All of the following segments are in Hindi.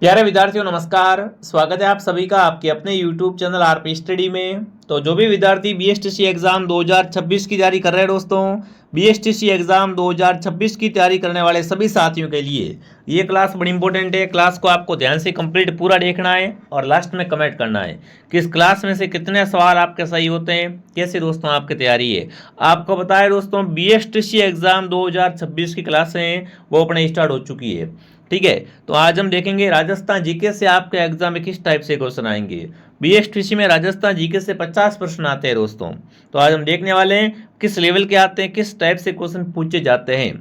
प्यारे विद्यार्थियों नमस्कार। स्वागत है आप सभी का आपके अपने YouTube चैनल आरपी स्टडी में। तो जो भी विद्यार्थी बीएसटीसी एग्जाम 2026 की तैयारी कर रहे हैं दोस्तों, बीएसटीसी एग्जाम 2026 की तैयारी करने वाले सभी साथियों के लिए ये क्लास बड़ी इंपॉर्टेंट है। क्लास को आपको ध्यान से कंप्लीट पूरा देखना है और लास्ट में कमेंट करना है कि इस क्लास में से कितने सवाल आपके सही होते हैं, कैसे दोस्तों आपकी तैयारी है। आपको बताया दोस्तों बीएसटीसी एग्जाम 2026 की क्लासें वो अपने स्टार्ट हो चुकी है। ठीक है, तो आज हम देखेंगे राजस्थान जीके से आपके एग्जाम में किस टाइप से क्वेश्चन आएंगे। बीएसटीसी में राजस्थान जीके से 50 प्रश्न आते हैं दोस्तों। तो आज हम देखने वाले हैं किस लेवल के आते हैं, किस टाइप से क्वेश्चन पूछे जाते हैं।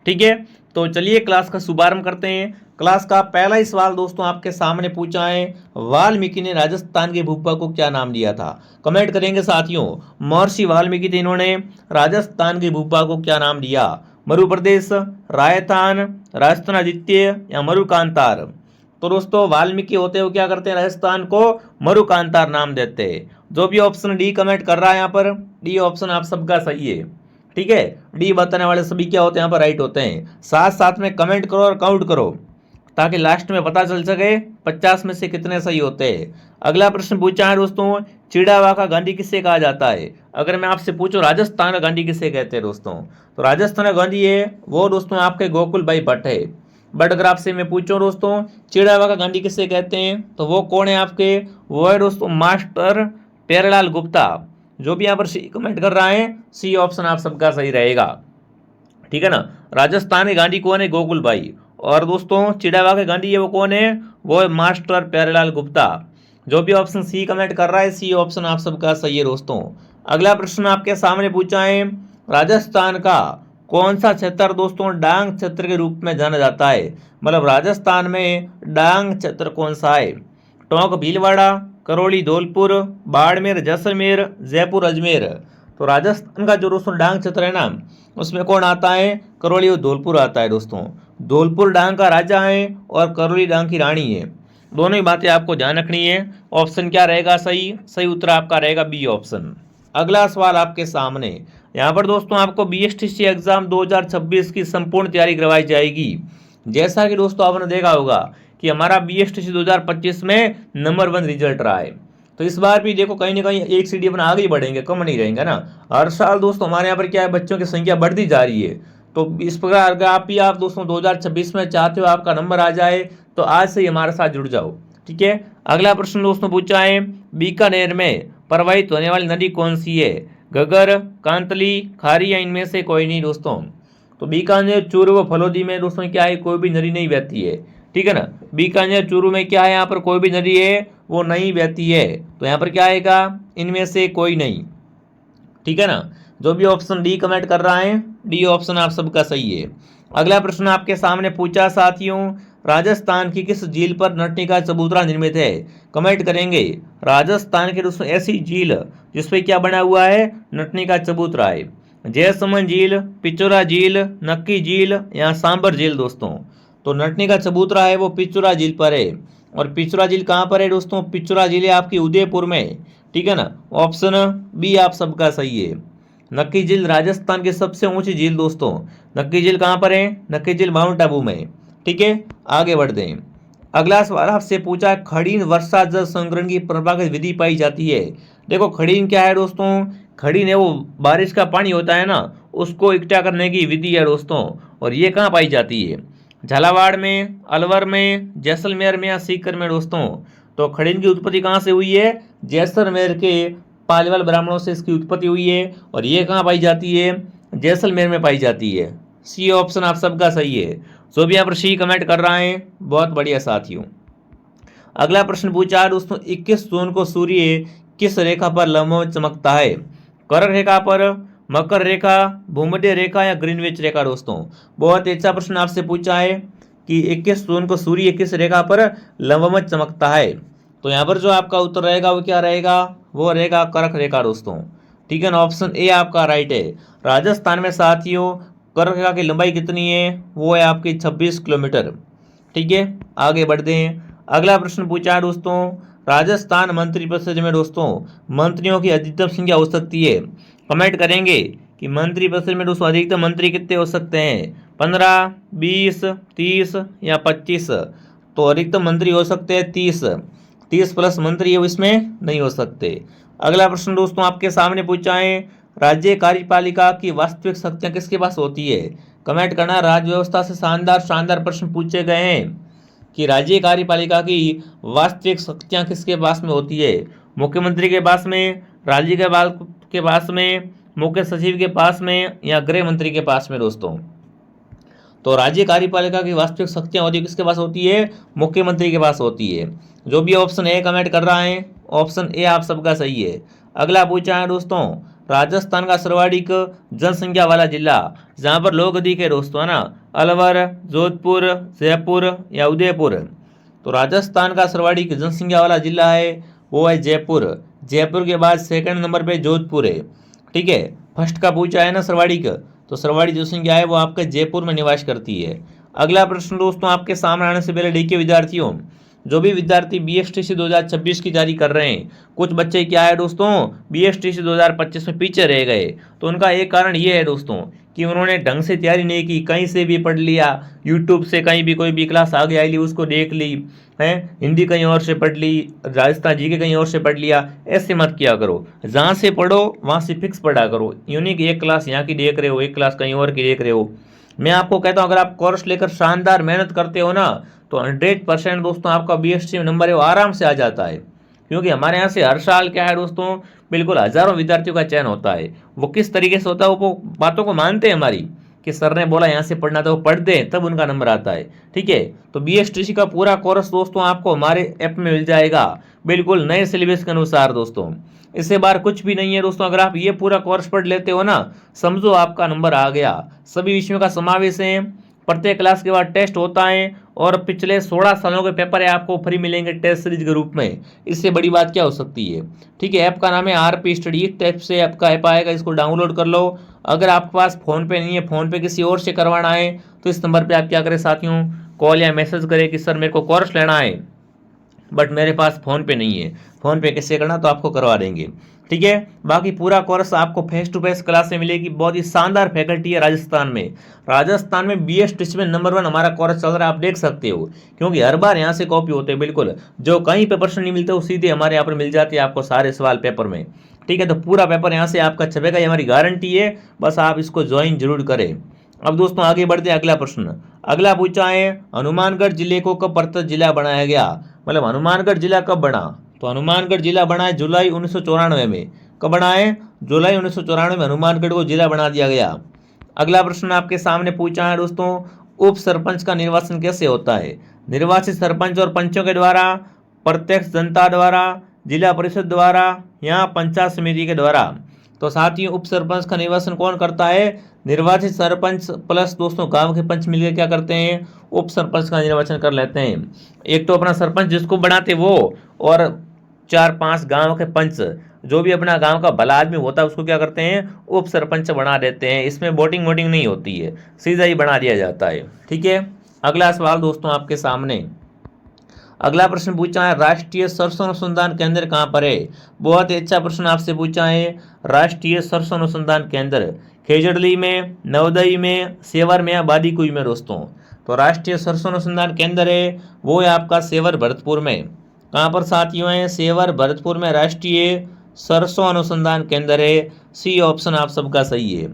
ठीक है, तो चलिए क्लास का शुभारंभ करते हैं। क्लास का पहला ही सवाल दोस्तों आपके सामने पूछा है, वाल्मीकि ने राजस्थान के भूपा को क्या नाम दिया था। कमेंट करेंगे साथियों, महर्षि वाल्मीकि थे, इन्होंने राजस्थान के भूपा को क्या नाम दिया। मरु प्रदेश, राजस्थान, राजस्थानादित्य या मरुकांतार। तो दोस्तों वाल्मीकि होते हुए क्या करते हैं, राजस्थान को मरुकांतार नाम देते हैं। जो भी ऑप्शन डी कमेंट कर रहा है यहाँ पर, डी ऑप्शन आप सबका सही है। ठीक है, डी बताने वाले सभी क्या होते हैं यहाँ पर राइट होते हैं। साथ साथ में कमेंट करो और काउंट करो ताकि लास्ट में पता चल सके 50 में से कितने सही होते हैं। अगला प्रश्न पूछा है दोस्तों, चिड़ावा का गांधी किसे कहा जाता है। अगर मैं आपसे पूछूं राजस्थान का गांधी किसे कहते हैं दोस्तों, तो राजस्थान का गांधी है वो दोस्तों आपके गोकुल भाई भट्ट है। बट अगर आपसे मैं पूछूं दोस्तों चिड़ावा का गांधी किसे कहते हैं, तो वो कौन है आपके, वो है दोस्तों मास्टर प्यारेलाल गुप्ता। जो भी यहाँ पर सी कमेंट कर रहा है, सी ऑप्शन आप सबका सही रहेगा। ठीक है ना, राजस्थान के गांधी कौन है, गोकुल भाई। और दोस्तों चिड़ावा के गांधी है वो कौन है, वो है मास्टर प्यारेलाल गुप्ता। जो भी ऑप्शन सी कमेंट कर रहा है, सी ऑप्शन आप सबका सही है दोस्तों। अगला प्रश्न आपके सामने पूछा है, राजस्थान का कौन सा क्षेत्र दोस्तों डांग क्षेत्र के रूप में जाना जाता है। मतलब राजस्थान में डांग क्षेत्र कौन सा है, टोंक भीलवाड़ा, करौली धौलपुर, बाड़मेर जैसलमेर, जयपुर अजमेर। तो राजस्थान का जो दोस्तों डांग क्षेत्र है ना, उसमें कौन आता है, करौली और धौलपुर आता है दोस्तों। धौलपुर डांग का राजा है और करौली डांग की रानी है। दोनों ही बातें आपको ध्यान रखनी है। ऑप्शन क्या रहेगा सही, सही उत्तर आपका रहेगा बी ऑप्शन। अगला सवाल आपके सामने, यहाँ पर दोस्तों आपको बीएसटीसी एग्जाम 2026 की संपूर्ण तैयारी करवाई जाएगी। जैसा कि दोस्तों आपने देखा होगा कि हमारा बीएसटीसी 2025 में नंबर 1 रिजल्ट रहा है। तो इस बार भी देखो कहीं ना कहीं एक सीढ़ी अपना आगे ही बढ़ेंगे, कम नहीं रहेंगे ना। हर साल दोस्तों हमारे यहाँ पर क्या है, बच्चों की संख्या बढ़ती जा रही है। तो इस प्रकार अगर आप दोस्तों 2026 में चाहते हो आपका नंबर आ जाए, तो आज से ही हमारे साथ जुड़ जाओ। ठीक है, अगला प्रश्न दोस्तों पूछा है, बीकानेर में प्रवाहित होने वाली नदी कौन सी है। घग्गर, कांतली, खारी या इनमें से कोई नहीं दोस्तों। तो बीकानेर, चूरू व फलोदी में दोस्तों क्या है, कोई भी नदी नहीं बहती है। ठीक है ना, बीकानेर चूरू में क्या है, यहाँ पर कोई भी नदी है वो नहीं बहती है। तो यहाँ पर क्या आएगा, इनमें से कोई नहीं। ठीक है ना, जो भी ऑप्शन डी कमेंट कर रहा है, डी ऑप्शन आप सबका सही है। अगला प्रश्न आपके सामने पूछा साथियों, राजस्थान की किस झील पर नटनी का चबूतरा निर्मित है। कमेंट करेंगे राजस्थान के दोस्तों ऐसी झील जिसपे क्या बना हुआ है, नटनी का चबूतरा है। जयसमंद झील, पिचोरा झील, नक्की झील या सांबर झील दोस्तों। तो नटनी का चबूतरा है वो पिचोरा झील पर है। और पिचोरा झील कहाँ पर है दोस्तों, पिचोरा झील है आपकी उदयपुर में। ठीक है ना, ऑप्शन बी आप सबका सही है। नक्की झील राजस्थान की सबसे ऊंची झील दोस्तों। नक्की झील कहाँ पर है, नक्की झील माउंट आबू में। ठीक है, आगे बढ़ते हैं। अगला सवाल आपसे पूछा, खड़ीन वर्षा जल संग्रहण की परंपरागत विधि पाई जाती है। देखो खड़ीन क्या है दोस्तों, खड़ीन है वो बारिश का पानी होता है ना, उसको इकट्ठा करने की विधि है दोस्तों। और ये कहाँ पाई जाती है, झालावाड़ में, अलवर में, जैसलमेर में या सीकर में दोस्तों। तो खड़ीन की उत्पत्ति कहाँ से हुई है, जैसलमेर के पालीवाल ब्राह्मणों से इसकी उत्पत्ति हुई है। और ये कहाँ पाई जाती है, जैसलमेर में पाई जाती है। सी ऑप्शन आप सबका सही है। जो भी यहाँ पर सी कमेंट कर रहा है, बहुत बढ़िया साथियों। अगला प्रश्न पूछा दोस्तों, 21 जून को सूर्य किस रेखा पर लंबवत चमकता है। कर्क रेखा पर, मकर रेखा, भूमध्य रेखा या ग्रीनविच रेखा दोस्तों। बहुत अच्छा प्रश्न आपसे पूछा है कि 21 जून को सूर्य किस रेखा पर लंबवत चमकता है। तो यहाँ पर जो आपका उत्तर रहेगा वो क्या रहेगा, वो रहेगा कर्क रेखा दोस्तों। ठीक है ना, ऑप्शन ए आपका राइट है। राजस्थान में साथियों कर्क रेखा की लंबाई कितनी है, वो है आपकी 26 किलोमीटर। ठीक है, आगे बढ़ते हैं। अगला प्रश्न पूछा है दोस्तों, राजस्थान मंत्रिपरिषद में दोस्तों मंत्रियों की अधिकतम संख्या हो सकती है। कमेंट करेंगे कि मंत्रिपरिषद में दोस्तों अधिकतम मंत्री कितने हो सकते हैं, 15, 20, 30 या 25। तो अधिकतम मंत्री हो सकते हैं 30, 30 प्लस मंत्री इसमें नहीं हो सकते। अगला प्रश्न दोस्तों आपके सामने पूछा है, राज्य कार्यपालिका की वास्तविक शक्तियां किसके पास होती है? कमेंट करना। राज्य व्यवस्था से शानदार शानदार प्रश्न पूछे गए हैं कि राज्य कार्यपालिका की वास्तविक शक्तियां किसके पास में होती है? मुख्यमंत्री के पास में, राज्य के पास में, मुख्य सचिव के पास में, या गृह मंत्री के पास में दोस्तों? तो राज्य कार्यपालिका की वास्तविक शक्तियां होती है किसके पास होती है? मुख्यमंत्री के पास होती है। जो भी ऑप्शन ए कमेंट कर रहा है, ऑप्शन ए आप सबका सही है। अगला पूछा है दोस्तों, राजस्थान का सर्वाधिक जनसंख्या वाला जिला, जहां पर लोग अधिक है दोस्तों, है ना, अलवर, जोधपुर, जयपुर या उदयपुर? तो राजस्थान का सर्वाधिक जनसंख्या वाला जिला है वो है जयपुर। जयपुर के बाद सेकंड नंबर पे जोधपुर है। ठीक है, फर्स्ट का पूछा है ना सर्वाधिक, तो सर्वाधिक जनसंख्या है वो आपके जयपुर में निवास करती है। अगला प्रश्न दोस्तों आपके सामने आने से पहले देखिए विद्यार्थियों, जो भी विद्यार्थी बीएसटीसी 2026 की तैयारी कर रहे हैं, कुछ बच्चे क्या है दोस्तों बीएसटीसी 2025 में पीछे रह गए, तो उनका एक कारण ये है दोस्तों कि उन्होंने ढंग से तैयारी नहीं की, कहीं से भी पढ़ लिया, यूट्यूब से कहीं भी कोई भी क्लास आगे आई ली उसको देख ली है, हिंदी कहीं और से पढ़ ली, राजस्थान जी के कहीं और से पढ़ लिया। ऐसे मत किया करो, जहाँ से पढ़ो वहाँ से फिक्स पढ़ा करो। यूनिक एक क्लास यहाँ की देख रहे हो, एक क्लास कहीं और की देख रहे हो। मैं आपको कहता हूँ अगर आप कोर्स लेकर शानदार मेहनत करते हो ना, तो 100% दोस्तों आपका बीएसटी में नंबर है वो आराम से आ जाता है। क्योंकि हमारे यहाँ से हर साल क्या है दोस्तों, बिल्कुल हजारों विद्यार्थियों का चयन होता है। वो किस तरीके से होता है, वो बातों को मानते हैं हमारी, कि सर ने बोला यहाँ से पढ़ना, तो वो पढ़ते हैं तब उनका नंबर आता है। ठीक है, तो बीएसटीसी का पूरा कोर्स दोस्तों आपको हमारे ऐप में मिल जाएगा, बिल्कुल नए सिलेबस के अनुसार दोस्तों। इससे बाहर कुछ भी नहीं है दोस्तों। अगर आप ये पूरा कोर्स पढ़ लेते हो ना, समझो आपका नंबर आ गया। सभी विषयों का समावेश है, प्रत्येक क्लास के बाद टेस्ट होता है, और पिछले 16 सालों के पेपर है आपको फ्री मिलेंगे टेस्ट सीरीज के रूप में। इससे बड़ी बात क्या हो सकती है? ठीक है, ऐप का नाम है आरपी स्टडी। इस टाइप से आपका ऐप आएगा, इसको डाउनलोड कर लो। अगर आपके पास फ़ोन पे नहीं है, फ़ोन पे किसी और से करवाना है, तो इस नंबर पे आप क्या करें साथियों, कॉल या मैसेज करें कि सर मेरे को कोर्स लेना है बट मेरे पास फ़ोन पे नहीं है। फ़ोन पे कैसे करना, तो आपको करवा देंगे। ठीक है, बाकी पूरा कोर्स आपको फेस टू फेस क्लास में मिलेगी। बहुत ही शानदार फैकल्टी है राजस्थान में। राजस्थान में बीएसटीसी में नंबर 1 हमारा कोर्स चल रहा है, आप देख सकते हो। क्योंकि हर बार यहाँ से कॉपी होते हैं, बिल्कुल जो कहीं पे प्रश्न नहीं मिलते वो सीधे हमारे यहाँ पर मिल जाते हैं आपको सारे सवाल पेपर में। ठीक है, तो पूरा पेपर यहाँ से आपका छपेगा, ये हमारी गारंटी है। बस आप इसको ज्वाइन जरूर करें। अब दोस्तों आगे बढ़ते हैं, अगला प्रश्न। अगला पूछा है, हनुमानगढ़ जिले को कब प्रत्यक्ष जिला बनाया गया? मतलब हनुमानगढ़ जिला कब बना? तो हनुमानगढ़ जिला बना है जुलाई 1994 में। कब बना है? जुलाई 1994 में हनुमानगढ़ को जिला बना दिया गया। अगला प्रश्न आपके सामने पूछा है दोस्तों, उप सरपंच का निर्वाचन कैसे होता है? निर्वाचित सरपंच और पंचों के द्वारा, प्रत्यक्ष जनता द्वारा, जिला परिषद द्वारा, या पंचायत समिति के द्वारा? तो साथियों उप सरपंच का निर्वाचन कौन करता है? निर्वाचित सरपंच प्लस दोस्तों गांव के पंच मिलकर क्या करते हैं, उप सरपंच का निर्वाचन कर लेते हैं। एक तो अपना सरपंच जिसको बनाते वो, और 4-5 गांव के पंच, जो भी अपना गांव का भला आदमी होता है उसको क्या करते हैं, उप सरपंच बना देते हैं। इसमें वोटिंग नहीं होती है, सीधा ही बना दिया जाता है। ठीक है, अगला सवाल दोस्तों आपके सामने। अगला प्रश्न पूछा है, राष्ट्रीय सरसों अनुसंधान केंद्र कहाँ पर है? बहुत ही अच्छा प्रश्न आपसे पूछा है। राष्ट्रीय सरसों अनुसंधान केंद्र खेजड़ली में, नवदई में, सेवर में या बादीकुई में दोस्तों? तो राष्ट्रीय सरसों अनुसंधान केंद्र है वो है आपका सेवर भरतपुर में। कहाँ पर साथियों है? सेवर भरतपुर में राष्ट्रीय सरसों अनुसंधान केंद्र है। सी ऑप्शन आप सबका सही है।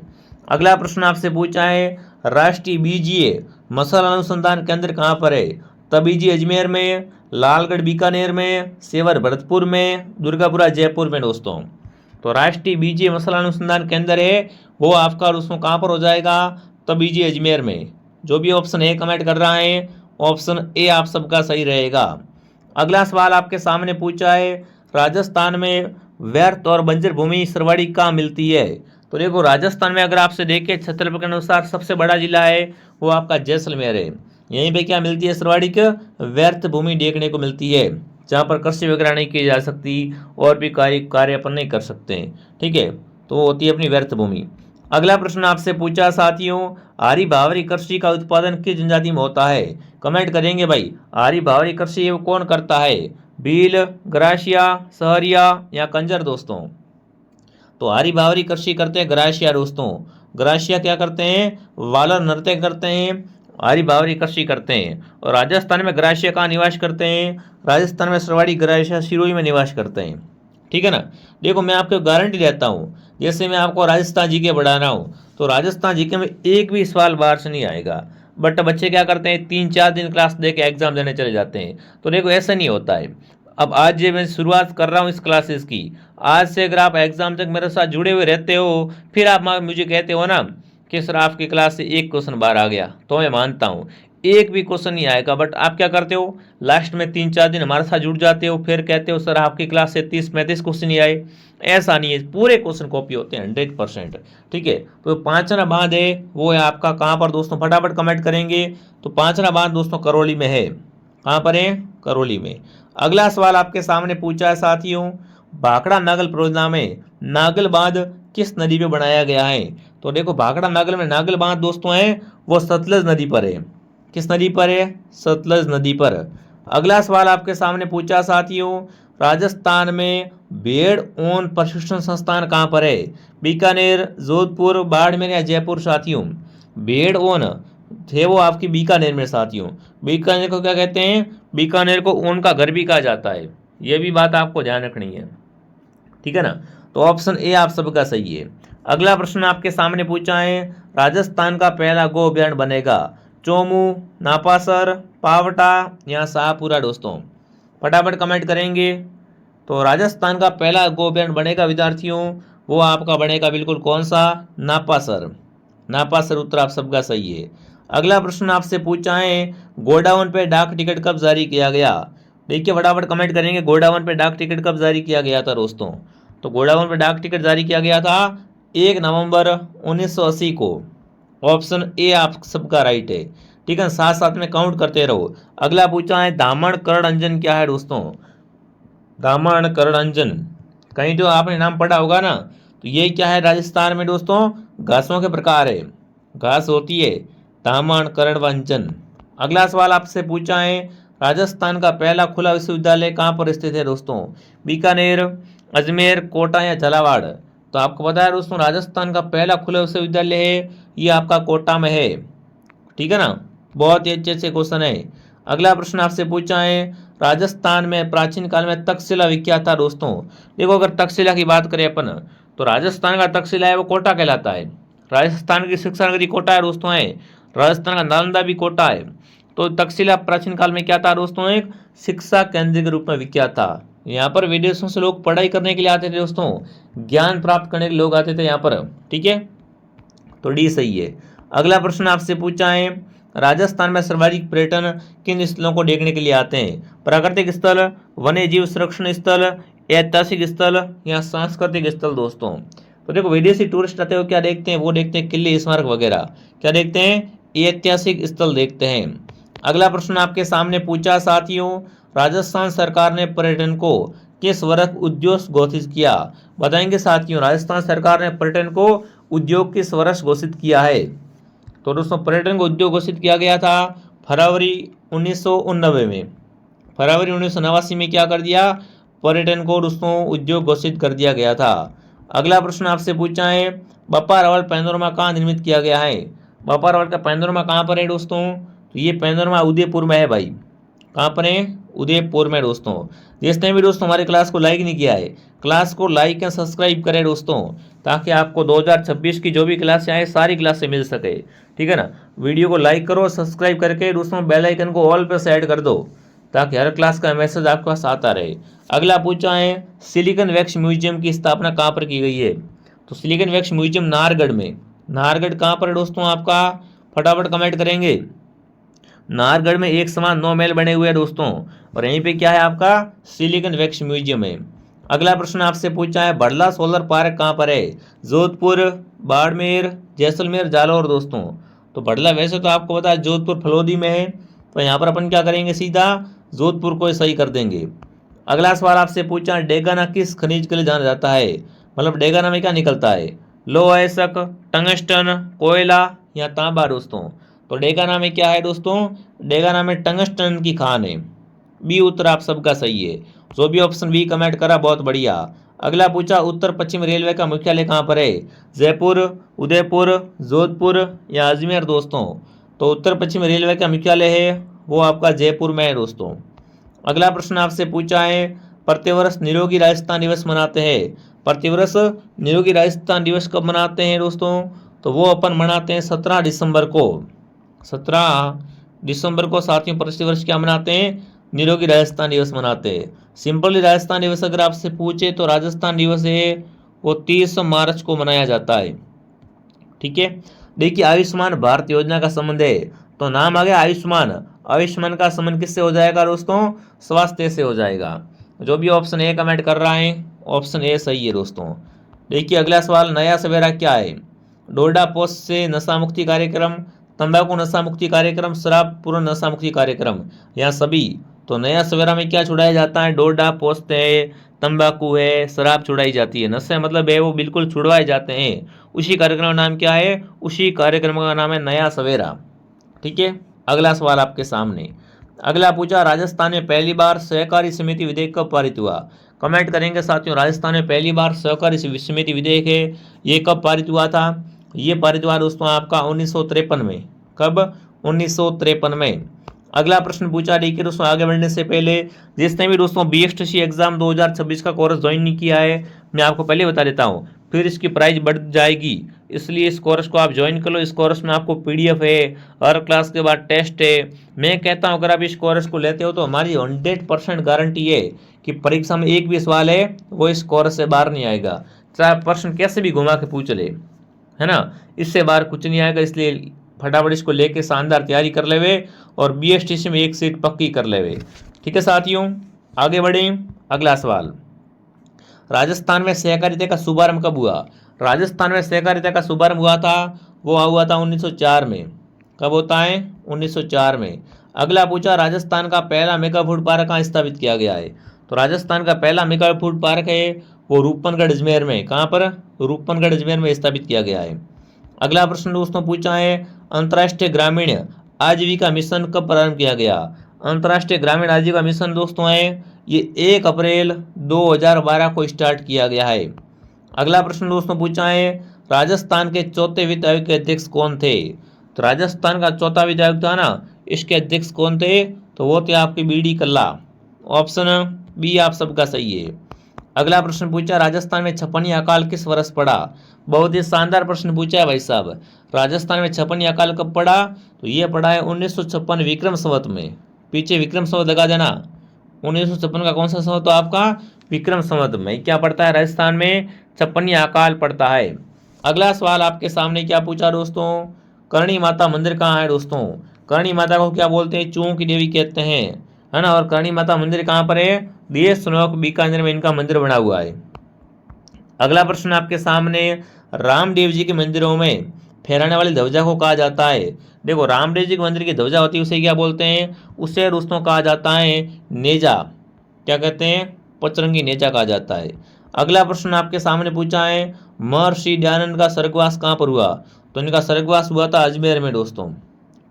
अगला प्रश्न आपसे पूछा है, राष्ट्रीय बीजीय मसाला अनुसंधान केंद्र कहाँ पर है? तबीजी अजमेर में, लालगढ़ बीकानेर में, सेवर भरतपुर में, दुर्गापुरा जयपुर में दोस्तों? तो राष्ट्रीय बीजीय मसाला अनुसंधान केंद्र है वो आपका दोस्तों कहाँ पर हो जाएगा? तबीजी अजमेर में। जो भी ऑप्शन ए कमेंट कर रहा है, ऑप्शन ए आप सबका सही रहेगा। अगला सवाल आपके सामने पूछा है, राजस्थान में व्यर्थ और बंजर भूमि सर्वाधिक कहाँ मिलती है? तो देखो राजस्थान में अगर आपसे देखें क्षेत्रफल के अनुसार सबसे बड़ा जिला है वो आपका जैसलमेर है। यहीं पे क्या मिलती है सर्वाधिक? व्यर्थ भूमि देखने को मिलती है, जहाँ पर कृषि वगैरह नहीं की जा सकती और भी कार्य अपन नहीं कर सकते हैं। ठीक है, तो वो होती है अपनी व्यर्थ भूमि। अगला प्रश्न आपसे पूछा साथियों, आरी भावरी कृषि का उत्पादन किस जनजाति में होता है? कमेंट करेंगे भाई, आरी भावरी कृषि ये कौन करता है? भील, ग्रासिया, सहरिया या कंजर दोस्तों? तो आरी भावरी कृषि करते हैं ग्रासिया दोस्तों। ग्रासिया क्या करते हैं? वालर नृत्य करते हैं, आरी बावरी कृषि करते हैं। और राजस्थान में ग्रासिया कहाँ निवास करते हैं? राजस्थान में सरवाड़ी ग्रासिया सिरोही में निवास करते हैं। ठीक है ना। देखो मैं आपको गारंटी देता हूँ, जैसे मैं आपको राजस्थान जीके पढ़ा रहा हूँ तो राजस्थान जीके में एक भी सवाल बाहर से नहीं आएगा, बट बच्चे क्या करते हैं 3-4 दिन क्लास दे के एग्जाम देने चले जाते हैं। तो देखो ऐसा नहीं होता है। अब आज ये मैं शुरुआत कर रहा हूँ इस क्लासेस की, आज से अगर आप एग्जाम तक मेरे साथ जुड़े हुए रहते हो, फिर आप मुझे कहते हो ना कि सर आपकी क्लास से एक क्वेश्चन बाहर आ गया, तो मैं मानता हूँ एक भी क्वेश्चन नहीं आएगा, बट आप क्या करते हो लास्ट में 3-4 दिन हमारे साथ जुड़ जाते हो, फिर कहते हो सर आपकी क्लास से 30-35 क्वेश्चन नहीं आए। ऐसा नहीं है, पूरे क्वेश्चन कॉपी होते हैं 100%। ठीक है। तो पांचना बांध है वो है आपका कहाँ पर दोस्तों, फटाफट कमेंट करेंगे। तो पांचना बांध दोस्तों करौली में है। कहाँ पर है? करौली में। अगला सवाल आपके सामने पूछा है साथियों, भाखड़ा नागल परियोजना में नागल बांध किस नदी पे बनाया गया है? तो देखो भाखड़ा नागल में नागल बांध दोस्तों है वो सतलज नदी पर है। किस नदी पर है? सतलज नदी पर। अगला सवाल आपके सामने पूछा साथियों, राजस्थान में भेड़ ऊन प्रशिक्षण संस्थान कहाँ पर है? बीकानेर, जोधपुर, बाड़मेर या जयपुर साथियों? भेड़ ऊन थे वो आपकी बीकानेर में साथियों। बीकानेर को क्या कहते हैं? बीकानेर को ऊन का घर भी कहा जाता है। यह भी बात आपको ध्यान रखनी है। ठीक है ना। तो ऑप्शन ए आप सबका सही है। अगला प्रश्न आपके सामने पूछा है, राजस्थान का पहला गो अभ्यारण्य बनेगा? चोमू, नापासर, पावटा या शाहपुरा दोस्तों? फटाफट कमेंट करेंगे। तो राजस्थान का पहला गो अभ्यारण्य बनेगा विद्यार्थियों, वो आपका बनेगा बिल्कुल कौन सा? नापासर। नापासर उत्तर आप सबका सही है। अगला प्रश्न आपसे पूछा है, गोडाउन पे डाक टिकट कब जारी किया गया? देखिए फटाफट कमेंट करेंगे, गोडाउन पे डाक टिकट कब जारी किया गया था दोस्तों? तो गोडाउन पे डाक टिकट जारी किया गया था 1 नवंबर 1980 को। ऑप्शन ए आप सबका राइट है। ठीक है, साथ साथ में काउंट करते रहो। अगला पूछा है, दामन कर्ण अंजन क्या है दोस्तों? दामन कर्ण अंजन कहीं तो आपने नाम पढ़ा होगा ना। तो ये क्या है राजस्थान में दोस्तों? घासों के प्रकार है, घास होती है दामन कर्ण अंजन। अगला सवाल आपसे पूछा है, राजस्थान का पहला खुला विश्वविद्यालय कहाँ पर स्थित है दोस्तों? बीकानेर, अजमेर, कोटा या झालावाड़? तो आपको पता है दोस्तों राजस्थान का पहला खुला विश्वविद्यालय है ये आपका कोटा में है। ठीक है ना। बहुत ही अच्छे से क्वेश्चन है। अगला प्रश्न आपसे पूछा है, राजस्थान में प्राचीन काल में तक्षशिला विख्यात था दोस्तों। देखो अगर तक्षशिला की बात करें अपन, तो राजस्थान का तक्षशिला है वो कोटा कहलाता है। राजस्थान की शिक्षा नगरी कोटा है दोस्तों है। राजस्थान का नालंदा भी कोटा है। तो तक्षशिला प्राचीन काल में क्या था दोस्तों? एक शिक्षा केंद्र के रूप में विख्यात था। यहाँ पर विदेशों से लोग पढ़ाई करने के लिए आते थे दोस्तों, ज्ञान प्राप्त करने के लोग आते थे यहाँ पर। ठीक है, तो डी सही है। अगला प्रश्न आपसे पूछा है, राजस्थान में सर्वाधिक पर्यटन किन स्थलों को देखने के लिए आते हैं? प्राकृतिक स्थल, वन्य जीव संरक्षण स्थल, ऐतिहासिक स्थल या सांस्कृतिक स्थल दोस्तों? तो देखो विदेशी टूरिस्ट आते हो क्या देखते हैं? वो देखते हैं किले स्मारक वगैरह। क्या देखते हैं? ऐतिहासिक स्थल देखते हैं। अगला प्रश्न आपके सामने पूछा साथियों, राजस्थान सरकार ने पर्यटन को किस वर्ष उद्योग घोषित किया? बताएंगे साथियों, राजस्थान सरकार ने पर्यटन को उद्योग किस वर्ष घोषित किया है? तो दोस्तों पर्यटन को उद्योग घोषित किया गया था फरवरी 1989 में। फरवरी 1989 में क्या कर दिया? पर्यटन को दोस्तों उद्योग घोषित कर दिया गया था। अगला प्रश्न आपसे पूछा है, बप्पा रावल पैनोरमा कहाँ निर्मित किया गया है? बप्पा रावल का पैनोरमा कहाँ पर है दोस्तों? तो ये पैनोरमा उदयपुर में है भाई। कहाँ पर है? उदयपुर में दोस्तों। जिसने भी दोस्तों हमारी क्लास को लाइक नहीं किया है, क्लास को लाइक एंड सब्सक्राइब करें दोस्तों, ताकि आपको 2026 की जो भी क्लासें आए सारी क्लासें मिल सके। ठीक है ना। वीडियो को लाइक करो, सब्सक्राइब करके दोस्तों बेल आइकन को ऑल पे सेट कर दो, ताकि हर क्लास का मैसेज आपके पास आता रहे। अगला पूछा है, सिलिकॉन वैक्स म्यूजियम की स्थापना कहाँ पर की गई है? तो सिलिकॉन वैक्स म्यूजियम नाहरगढ़ में। नाहरगढ़ कहाँ पर है दोस्तों आपका? फटाफट कमेंट करेंगे। नाहरगढ़ में एक समान 9 महल बने हुए हैं दोस्तों, और यहीं पे क्या है आपका? सिलिकॉन वैक्स म्यूजियम है। अगला प्रश्न आपसे पूछा है, बड़ला सोलर पार्क कहाँ पर है? जोधपुर, बाड़मेर, जैसलमेर, जालौर दोस्तों? तो बड़ला वैसे तो आपको पता है जोधपुर फलोदी में है, तो यहाँ पर अपन क्या करेंगे? सीधा जोधपुर को सही कर देंगे। अगला सवाल आपसे पूछा, डेगाना किस खनिज के लिए जाना जाता है? मतलब डेगाना में क्या निकलता है? लोह अयस्क, टंगस्टन, कोयला या तांबा दोस्तों? तो डेगाना में क्या है दोस्तों? डेगाना में टंगस्टन की खान है। बी उत्तर आप सबका सही है। जो भी ऑप्शन बी कमेंट करा बहुत बढ़िया। अगला पूछा, उत्तर पश्चिम रेलवे का मुख्यालय कहाँ पर है? जयपुर, उदयपुर, जोधपुर या अजमेर दोस्तों? तो उत्तर पश्चिम रेलवे का मुख्यालय है वो आपका जयपुर में है दोस्तों। अगला प्रश्न आपसे पूछा है, प्रतिवर्ष निरोगी राजस्थान दिवस मनाते हैं। प्रतिवर्ष निरोगी राजस्थान दिवस कब मनाते हैं दोस्तों? तो वो अपन मनाते हैं 17 दिसंबर को। 17 दिसंबर को साथियों प्रतिवर्ष क्या मनाते हैं? निरोगी राजस्थान दिवस मनाते हैं। सिंपली राजस्थान दिवस अगर आपसे पूछे तो राजस्थान दिवस है वो 30 मार्च को मनाया जाता है। ठीक है, देखिए आयुष्मान भारत योजना का संबंध है तो नाम आ गया आयुष्मान। आयुष्मान का संबंध किससे हो जाएगा दोस्तों? स्वास्थ्य से हो जाएगा। जो भी ऑप्शन ए कमेंट कर रहा है ऑप्शन ए सही है दोस्तों। देखिए अगला सवाल, नया सवेरा क्या है? डोडा पोस्ट से नशा मुक्ति कार्यक्रम, तंबाकू नशा मुक्ति कार्यक्रम, शराब पूर्ण नशा मुक्ति कार्यक्रम, या सभी। तो नया सवेरा में क्या छुड़ाया जाता है? डोडा पोस्ट है, तंबाकू है, शराब छुड़ाई जाती है। नशे मतलब है वो बिल्कुल छुड़वाए जाते हैं। उसी कार्यक्रम का नाम क्या है? उसी कार्यक्रम का नाम है नया सवेरा। ठीक है, अगला सवाल आपके सामने। अगला पूछा, राजस्थान में पहली बार सहकारी समिति विधेयक कब पारित हुआ? कमेंट करेंगे साथियों। राजस्थान में पहली बार सहकारी समिति विधेयक है ये कब पारित हुआ था? ये पारित हुआ दोस्तों आपका 1953 में। कब? 1953 में। अगला प्रश्न पूछा, देखिए दोस्तों आगे बढ़ने से पहले जिसने भी दोस्तों BSTC एग्जाम 2026 का कोर्स ज्वाइन नहीं किया है मैं आपको पहले बता देता हूँ, फिर इसकी प्राइस बढ़ जाएगी, इसलिए इस कोर्स को आप ज्वाइन कर लो। इस कोर्स में आपको PDF है, हर क्लास के बाद टेस्ट है। मैं कहता हूँ अगर आप इस कोर्स को लेते हो तो हमारी 100% गारंटी है कि परीक्षा में एक भी सवाल है वो इस कोर्स से बाहर नहीं आएगा, चाहे प्रश्न कैसे भी घुमा के पूछ ले, है ना, इससे बाहर कुछ नहीं आएगा। इसलिए फटाफट इसको लेके शानदार तैयारी कर लेवे और BSTC में एक सीट पक्की कर लेवे। ठीक है साथियों, आगे बढ़ें। अगला सवाल, राजस्थान में सहकारिता का शुभारंभ कब हुआ? राजस्थान में सहकारिता का शुभारंभ हुआ था वो हुआ था 1904 में। कब होता है? 1904 में। अगला पूछा, राजस्थान का पहला मेगा फूड पार्क कहाँ स्थापित किया गया है? तो राजस्थान का पहला मेगा फूड पार्क है वो रूपनगढ़ अजमेर में। कहाँ पर? रूपनगढ़ अजमेर में स्थापित किया गया है। अगला प्रश्न दोस्तों पूछा है, अंतर्राष्ट्रीय ग्रामीण आजीविका मिशन कब प्रारंभ किया गया? अंतर्राष्ट्रीय ग्रामीण आजीविका मिशन दोस्तों है ये 1 अप्रैल 2012 को स्टार्ट किया गया है। अगला प्रश्न दोस्तों पूछा है, राजस्थान के चौथे वित्त आयोग के अध्यक्ष कौन थे? तो राजस्थान का चौथा वित्त आयोग था ना, इसके अध्यक्ष कौन थे? तो वो थे आपके BD कल्ला। ऑप्शन बी आप सबका सही है। अगला प्रश्न पूछा, राजस्थान में छप्पन अकाल किस वर्ष पड़ा? बहुत ही शानदार प्रश्न पूछा है भाई साहब। राजस्थान में छप्पन अकाल कब पड़ा? तो ये पड़ा है 1956 विक्रम संवत में। पीछे विक्रम संवत लगा देना। 1956 का कौन सा संवत तो आपका? विक्रम संवत में क्या पड़ता है? राजस्थान में छप्पन अकाल पड़ता है। अगला सवाल आपके सामने क्या पूछा दोस्तों, करणी माता मंदिर कहाँ है दोस्तों? करणी माता को क्या बोलते हैं? चूहों की देवी कहते हैं, है ना। और करणी माता मंदिर कहाँ पर है? देशनोक बीकानेर में इनका मंदिर बना हुआ है। अगला प्रश्न आपके सामने, रामदेव जी के मंदिरों में फहराने वाली ध्वजा को कहा जाता है? देखो रामदेव जी के मंदिर की ध्वजा होती है उसे क्या बोलते हैं? उसे दोस्तों कहा जाता है नेजा। क्या कहते हैं? पचरंगी नेजा कहा जाता है। अगला प्रश्न आपके सामने पूछा है, महर्षि दयानंद का स्वर्गवास कहाँ पर हुआ? तो इनका स्वर्गवास हुआ था अजमेर में दोस्तों।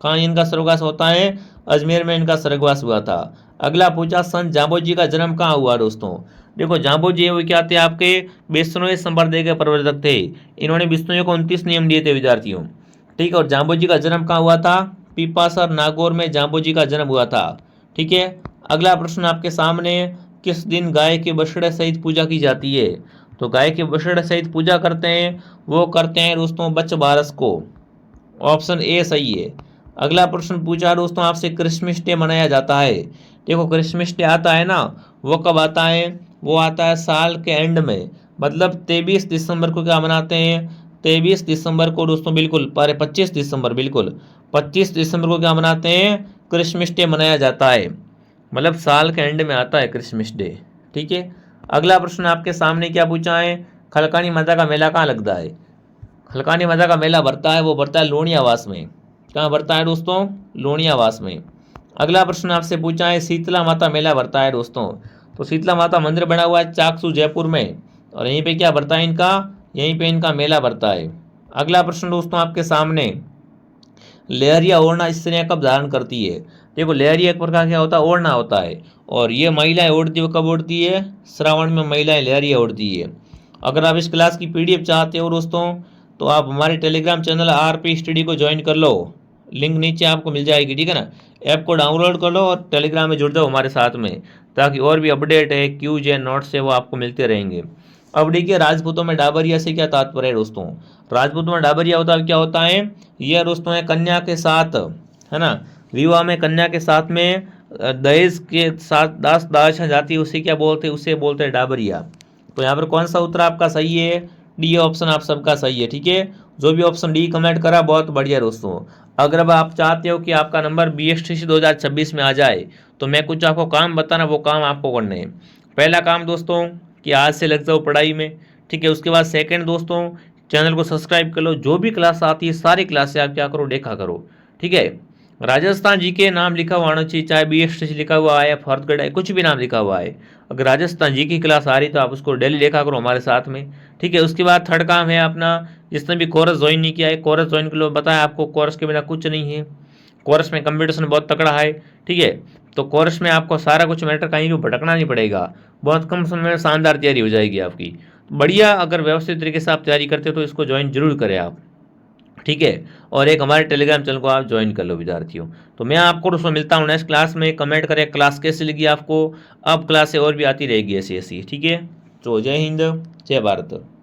कहाँ इनका स्वर्गवास होता है? अजमेर में इनका स्वर्गवास हुआ था। अगला पूछा, संत जाम्बो जी का जन्म कहाँ हुआ दोस्तों? देखो जाम्बो जी वो क्या थे? आपके विष्णु संप्रदाय के प्रवर्तक थे। इन्होंने विष्णु को 29 नियम दिए थे विद्यार्थियों। ठीक है, और जाम्बो जी का जन्म कहाँ हुआ था? पीपासर नागौर में जाम्बो जी का जन्म हुआ था। ठीक है, अगला प्रश्न आपके सामने, किस दिन गाय के बछड़े सहित पूजा की जाती है? तो गाय के बछड़े सहित पूजा करते हैं वो करते हैं दोस्तों बच्च बारस को। ऑप्शन ए सही है। अगला प्रश्न पूछा दोस्तों आपसे, क्रिसमस डे मनाया जाता है। देखो क्रिसमस डे आता है ना, वो कब आता है? वो आता है साल के एंड में, मतलब 23 दिसंबर को क्या मनाते हैं? 23 दिसंबर को दोस्तों, बिल्कुल 25 दिसंबर, बिल्कुल 25 दिसंबर को क्या मनाते हैं? क्रिसमस डे मनाया जाता है, मतलब साल के एंड में आता है क्रिसमस डे। ठीक है, अगला प्रश्न आपके सामने क्या पूछा है, खलकानी माता का मेला कहाँ लगता है? खलकानी माता का मेला भरता है वो भरता है लोनियावास में। कहाँ भरता है दोस्तों? लोनियावास में। अगला प्रश्न आपसे पूछा है, शीतला माता मेला भरता है दोस्तों। तो शीतला माता मंदिर बना हुआ है चाकसू जयपुर में, और यहीं पे क्या भरता है इनका? यहीं पे इनका मेला भरता है। अगला प्रश्न दोस्तों आपके सामने, लेहरिया ओढ़ना स्त्रियां कब धारण करती है? देखो लेहरिया एक प्रकार क्या होता है? ओढ़ना होता है, और ये महिलाएं ओढ़ती है, कब ओढ़ती है? श्रावण में महिलाएं लेहरिया ओढ़ती है। अगर आप इस क्लास की PDF चाहते हो दोस्तों तो आप हमारे टेलीग्राम चैनल RP स्टडी को ज्वाइन कर लो। लिंक नीचे आपको मिल जाएगी, ठीक है ना। ऐप को डाउनलोड कर लो और टेलीग्राम में जुड़ जाओ हमारे साथ में, ताकि और भी अपडेट है, क्यूज है, नोट्स है, वो आपको मिलते रहेंगे। अब देखिए राजपूतों में डाबरिया से क्या तात्पर्य है दोस्तों। राजपूतों में डाबरिया होता क्या होता है, यह दोस्तों है कन्या के साथ, है ना, विवाह में कन्या के साथ में दहेज के साथ दास दास जाती है, उसे क्या बोलते हैं, उसे बोलते हैं डाबरिया। तो यहाँ पर कौन सा उत्तर आपका सही है, डी ऑप्शन आप सबका सही है, ठीक है। जो भी ऑप्शन डी कमेंट करा बहुत बढ़िया दोस्तों। अगर अब आप चाहते हो कि आपका नंबर BSTC 2026 में आ जाए, तो मैं कुछ आपको काम बताना, वो काम आपको करने हैं। पहला काम दोस्तों कि आज से लग जाओ पढ़ाई में, ठीक है। उसके बाद सेकंड दोस्तों, चैनल को सब्सक्राइब कर लो, जो भी क्लास आती है सारी क्लासें आप क्या करो, देखा करो, ठीक है। राजस्थान जी के नाम लिखा हुआ आना चाहिए, चाहे BSTC लिखा हुआ है, फॉरवर्ड है, कुछ भी नाम लिखा हुआ है। अगर राजस्थान जी की क्लास आ रही तो आप उसको डेली देखा करो हमारे साथ में, ठीक है। उसके बाद थर्ड काम है अपना, जिसने भी कोर्स ज्वाइन नहीं किया है, कोर्स ज्वाइन कर लो। बताया आपको कोर्स के बिना कुछ नहीं है, कोर्स में कंपटीशन बहुत तगड़ा है, ठीक है। तो कोर्स में आपको सारा कुछ मैटर, कहीं भी भटकना नहीं पड़ेगा, बहुत कम समय में शानदार तैयारी हो जाएगी आपकी, बढ़िया। अगर व्यवस्थित तरीके से आप तैयारी करते हो तो इसको ज्वाइन जरूर करें आप, ठीक है। और एक हमारे टेलीग्राम चैनल को आप ज्वाइन कर लो विद्यार्थियों। तो मैं आपको दोस्तों मिलता हूँ नेक्स्ट क्लास में। कमेंट करें क्लास कैसी लगी आपको, अब क्लासें और भी आती रहेगी ऐसी ऐसी, ठीक है। तो जय हिंद, जय भारत।